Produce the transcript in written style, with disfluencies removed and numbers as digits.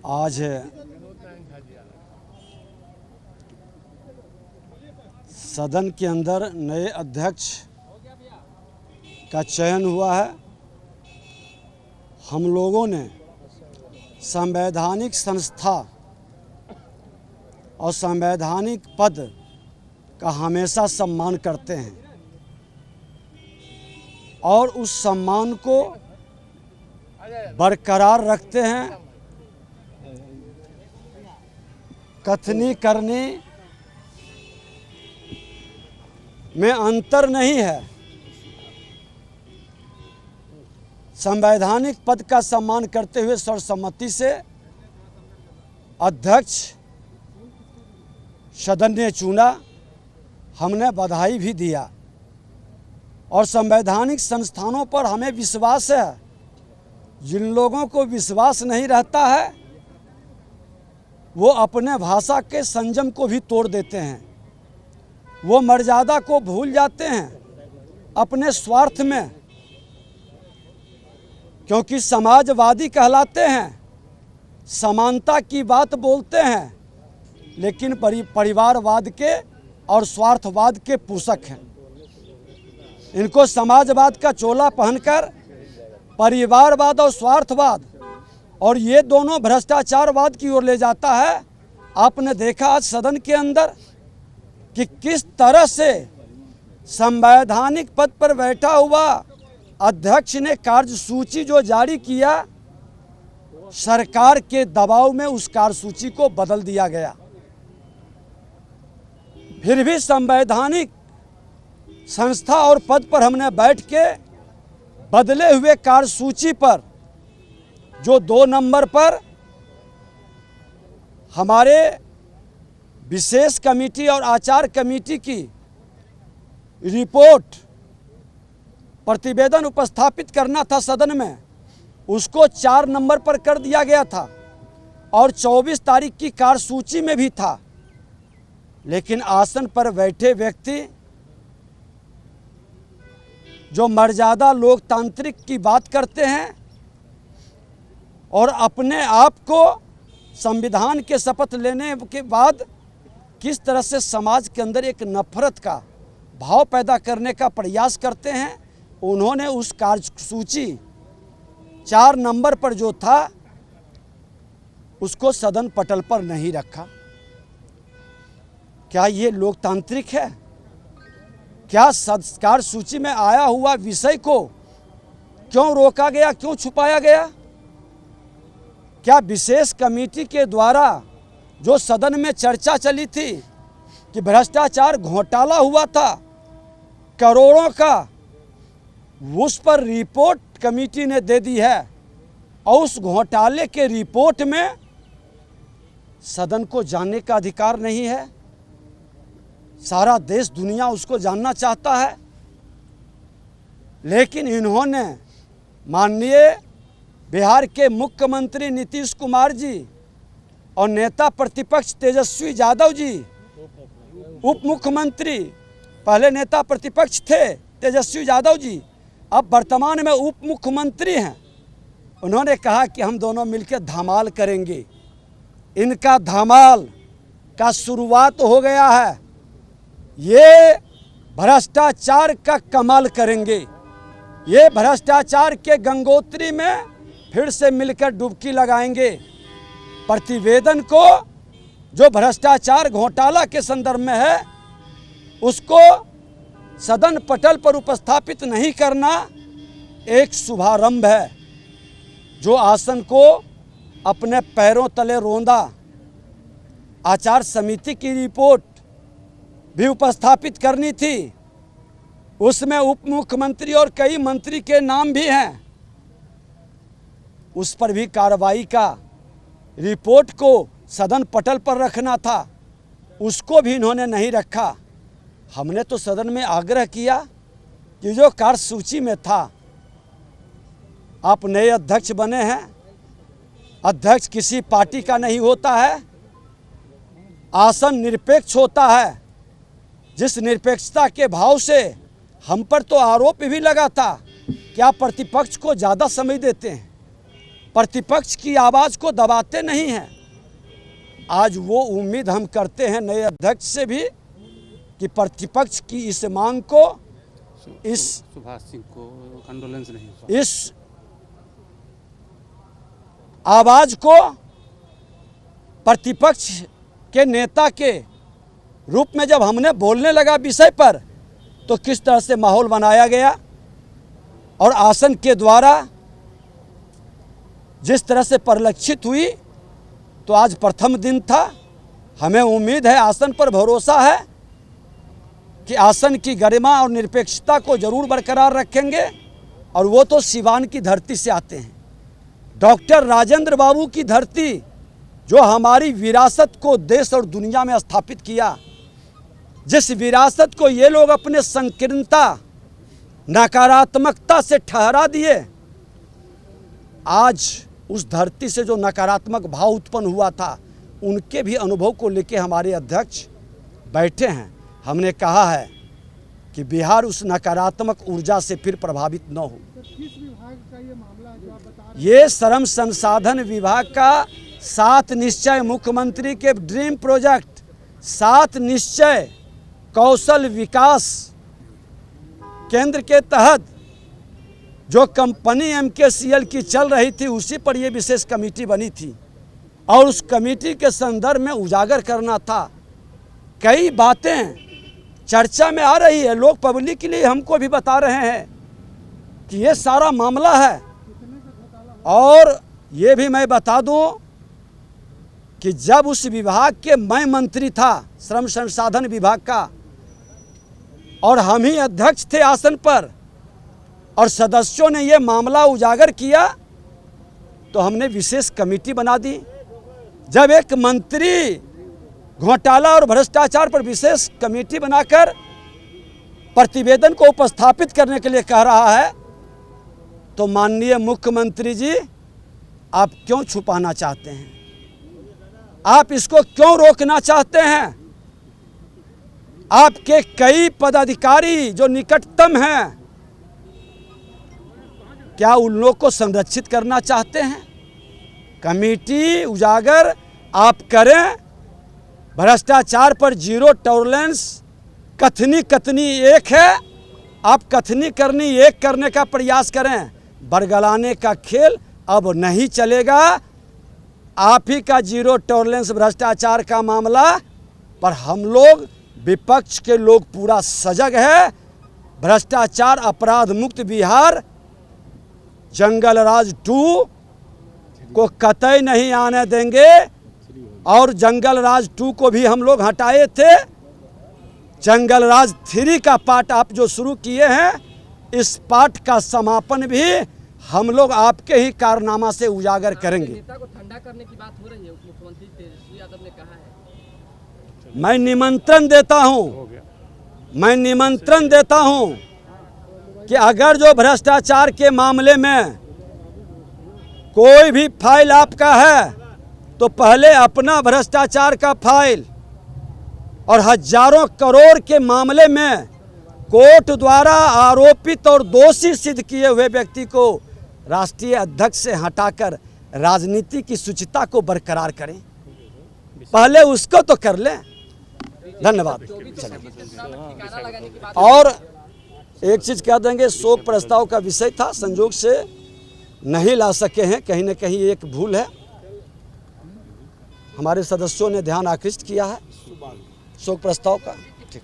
आज सदन के अंदर नए अध्यक्ष का चयन हुआ है। हम लोगों ने संवैधानिक संस्था और संवैधानिक पद का हमेशा सम्मान करते हैं और उस सम्मान को बरकरार रखते हैं। कथनी करनी में अंतर नहीं है। संवैधानिक पद का सम्मान करते हुए सर्वसम्मति से अध्यक्ष सदन ने चुना। हमने बधाई भी दिया और संवैधानिक संस्थानों पर हमें विश्वास है। जिन लोगों को विश्वास नहीं रहता है वो अपने भाषा के संयम को भी तोड़ देते हैं। वो मर्यादा को भूल जाते हैं अपने स्वार्थ में, क्योंकि समाजवादी कहलाते हैं, समानता की बात बोलते हैं, लेकिन परिवारवाद के और स्वार्थवाद के पोषक हैं। इनको समाजवाद का चोला पहनकर परिवारवाद और स्वार्थवाद और ये दोनों भ्रष्टाचारवाद की ओर ले जाता है। आपने देखा आज सदन के अंदर कि किस तरह से संवैधानिक पद पर बैठा हुआ अध्यक्ष ने कार्यसूची जो जारी किया, सरकार के दबाव में उस कार्यसूची को बदल दिया गया। फिर भी संवैधानिक संस्था और पद पर हमने बैठ के बदले हुए कार्यसूची पर जो 2 नंबर पर हमारे विशेष कमेटी और आचार कमेटी की रिपोर्ट प्रतिवेदन उपस्थापित करना था सदन में, उसको 4 नंबर पर कर दिया गया था और 24 तारीख की कार्यसूची में भी था। लेकिन आसन पर बैठे व्यक्ति जो मर्यादा लोकतांत्रिक की बात करते हैं और अपने आप को संविधान के शपथ लेने के बाद किस तरह से समाज के अंदर एक नफरत का भाव पैदा करने का प्रयास करते हैं, उन्होंने उस कार्यसूची 4 नंबर पर जो था उसको सदन पटल पर नहीं रखा। क्या ये लोकतांत्रिक है? क्या कार्यसूची में आया हुआ विषय को क्यों रोका गया, क्यों छुपाया गया? क्या विशेष कमेटी के द्वारा जो सदन में चर्चा चली थी कि भ्रष्टाचार घोटाला हुआ था करोड़ों का, उस पर रिपोर्ट कमेटी ने दे दी है और उस घोटाले के रिपोर्ट में सदन को जानने का अधिकार नहीं है? सारा देश दुनिया उसको जानना चाहता है, लेकिन इन्होंने माननीय बिहार के मुख्यमंत्री नीतीश कुमार जी और नेता प्रतिपक्ष तेजस्वी यादव जी, उप मुख्यमंत्री, पहले नेता प्रतिपक्ष थे तेजस्वी यादव जी, अब वर्तमान में उप मुख्यमंत्री हैं, उन्होंने कहा कि हम दोनों मिलकर धमाल करेंगे। इनका धमाल का शुरुआत हो गया है। ये भ्रष्टाचार का कमाल करेंगे। ये भ्रष्टाचार के गंगोत्री में फिर से मिलकर डुबकी लगाएंगे। प्रतिवेदन को जो भ्रष्टाचार घोटाला के संदर्भ में है उसको सदन पटल पर उपस्थापित नहीं करना एक शुभारंभ है। जो आसन को अपने पैरों तले रौंदा, आचार समिति की रिपोर्ट भी उपस्थापित करनी थी, उसमें उप मुख्यमंत्री और कई मंत्री के नाम भी हैं, उस पर भी कार्रवाई का रिपोर्ट को सदन पटल पर रखना था, उसको भी इन्होंने नहीं रखा। हमने तो सदन में आग्रह किया कि जो कार्यसूची में था, आप नए अध्यक्ष बने हैं, अध्यक्ष किसी पार्टी का नहीं होता है, आसन निरपेक्ष होता है। जिस निरपेक्षता के भाव से हम पर तो आरोप भी लगा था कि आप प्रतिपक्ष को ज़्यादा समय देते हैं, प्रतिपक्ष की आवाज़ को दबाते नहीं हैं। आज वो उम्मीद हम करते हैं नए अध्यक्ष से भी कि प्रतिपक्ष की इस मांग को, इस सुभाष सिंह को कंडोलेंस नहीं, इस आवाज़ को प्रतिपक्ष के नेता के रूप में जब हमने बोलने लगा विषय पर, तो किस तरह से माहौल बनाया गया और आसन के द्वारा जिस तरह से परिलक्षित हुई, तो आज प्रथम दिन था। हमें उम्मीद है, आसन पर भरोसा है कि आसन की गरिमा और निरपेक्षता को जरूर बरकरार रखेंगे। और वो तो सिवान की धरती से आते हैं, डॉक्टर राजेंद्र बाबू की धरती, जो हमारी विरासत को देश और दुनिया में स्थापित किया, जिस विरासत को ये लोग अपने संकीर्णता, नकारात्मकता से ठहरा दिए। आज उस धरती से जो नकारात्मक भाव उत्पन्न हुआ था, उनके भी अनुभव को लेकर हमारे अध्यक्ष बैठे हैं। हमने कहा है कि बिहार उस नकारात्मक ऊर्जा से फिर प्रभावित न हो। किस विभाग का ये मामला है जो आप बता रहे हैं? ये श्रम संसाधन विभाग का 7 निश्चय, मुख्यमंत्री के ड्रीम प्रोजेक्ट 7 निश्चय कौशल विकास केंद्र के तहत जो कंपनी MKCL की चल रही थी, उसी पर ये विशेष कमेटी बनी थी और उस कमेटी के संदर्भ में उजागर करना था। कई बातें चर्चा में आ रही है, लोग पब्लिक के लिए हमको भी बता रहे हैं कि ये सारा मामला है। और ये भी मैं बता दूं कि जब उस विभाग के मैं मंत्री था, श्रम संसाधन विभाग का, और हम ही अध्यक्ष थे आसन पर, और सदस्यों ने ये मामला उजागर किया, तो हमने विशेष कमेटी बना दी। जब एक मंत्री घोटाला और भ्रष्टाचार पर विशेष कमेटी बनाकर प्रतिवेदन को उपस्थापित करने के लिए कह रहा है, तो माननीय मुख्यमंत्री जी, आप क्यों छुपाना चाहते हैं? आप इसको क्यों रोकना चाहते हैं? आपके कई पदाधिकारी जो निकटतम हैं, क्या उन लोग को संरक्षित करना चाहते हैं? कमेटी उजागर आप करें, भ्रष्टाचार पर जीरो टॉलरेंस कथनी एक है, आप कथनी करनी एक करने का प्रयास करें। बरगलाने का खेल अब नहीं चलेगा। आप ही का जीरो टॉलरेंस भ्रष्टाचार का मामला पर हम लोग, विपक्ष के लोग पूरा सजग है। भ्रष्टाचार अपराध मुक्त बिहार जंगल राज 2 को कतई नहीं आने देंगे। और जंगल राज 2 को भी हम लोग हटाए थे। जंगल राज 3 का पार्ट आप जो शुरू किए हैं, इस पार्ट का समापन भी हम लोग आपके ही कारनामा से उजागर करेंगे। नेता को ठंडा करने की बात हो रही है, उप मुख्यमंत्री तेजस्वी यादव ने कहा है। मैं निमंत्रण देता हूं कि अगर जो भ्रष्टाचार के मामले में कोई भी फाइल आपका है, तो पहले अपना भ्रष्टाचार का फाइल, और हजारों करोड़ के मामले में कोर्ट द्वारा आरोपित और दोषी सिद्ध किए हुए व्यक्ति को राष्ट्रीय अध्यक्ष से हटाकर राजनीति की शुचिता को बरकरार करें। पहले उसको तो कर लें। धन्यवाद। और एक चीज़ कह देंगे, शोक प्रस्ताव का विषय था, संजोग से नहीं ला सके हैं, कहीं न कहीं एक भूल है। हमारे सदस्यों ने ध्यान आकृष्ट किया है शोक प्रस्ताव का। ठीक।